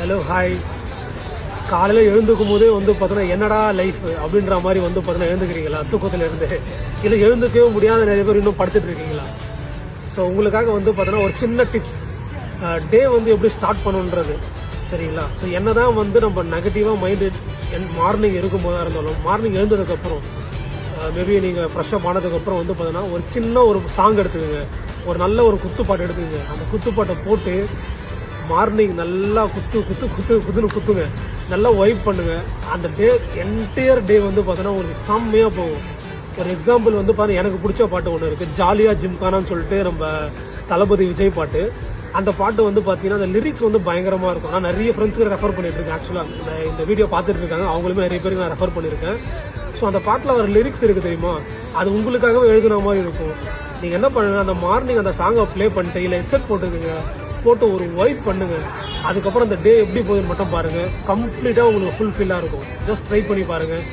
Hello hi. காலையில் எழுந்துக்கும் போதே வந்து பார்த்தீங்கன்னா என்னடா லைஃப் அப்படின்ற மாதிரி வந்து பார்த்தீங்கன்னா எழுந்துக்கிறீங்களா தூக்கத்தில் இருந்து? இல்லை எழுந்துக்கவே முடியாத நிறைய பேர் இன்னும் படுத்துட்டு இருக்கீங்களா? ஸோ உங்களுக்காக வந்து பார்த்தீங்கன்னா ஒரு சின்ன டிப்ஸ், டே வந்து எப்படி ஸ்டார்ட் பண்ணுன்றது, சரிங்களா? ஸோ என்ன தான் வந்து நம்ம நெகட்டிவாக மைண்டு மார்னிங் இருக்கும்போதாக இருந்தாலும், மார்னிங் எழுந்ததுக்கப்புறம் மேபி நீங்கள் ஃப்ரெஷ்ஷப் ஆனதுக்கப்புறம் வந்து பார்த்தீங்கன்னா ஒரு சின்ன ஒரு சாங் எடுத்துக்கோங்க, ஒரு நல்ல ஒரு குத்துப்பாட்டு எடுத்துக்கோங்க. அந்த குத்துப்பாட்டை போட்டு மார்னிங் நல்லா குத்துங்க, நல்லா வைப் பண்ணுங்க. அந்த டே என்டையர் டே வந்து பார்த்தீங்கன்னா உங்களுக்கு செம்மையாக போகும். ஒரு எக்ஸாம்பிள் வந்து பார்த்தீங்கன்னா எனக்கு பிடிச்ச பாட்டு ஒன்று இருக்குது, ஜாலியா ஜிம்கானான்னு சொல்லிட்டு நம்ம தளபதி விஜய் பாட்டு. அந்த பாட்டு வந்து பார்த்தீங்கன்னா அந்த லிரிக்ஸ் வந்து பயங்கரமாக இருக்கும். நான் நிறைய ஃப்ரெண்ட்ஸுக்கு ரெஃபர் பண்ணிட்டு இருக்கேன். ஆக்சுவலாக இந்த வீடியோ பார்த்துட்டு இருக்காங்க, அவங்களுமே நிறைய பேருக்கு நான் ரெஃபர் பண்ணியிருக்கேன். ஸோ அந்த பாட்டில் வர லிரிக்ஸ் இருக்குது தெரியுமா, அது உங்களுக்காகவே எழுதுன மாதிரி இருக்கும். நீங்கள் என்ன பண்ணுங்க, அந்த மார்னிங் அந்த சாங்கை ப்ளே பண்ணிட்டு இல்லை ஹெட்செட் போட்டுக்குங்க, போட்டு ஒரு வைப் பண்ணுங்க. அதுக்கப்புறம் அந்த டே எப்படி போகுதுன்னு மட்டும் பாருங்கள், கம்ப்ளீட்டாக உங்களுக்கு ஃபுல்ஃபில்லாக இருக்கும். ஜஸ்ட் ட்ரை பண்ணி பாருங்கள்.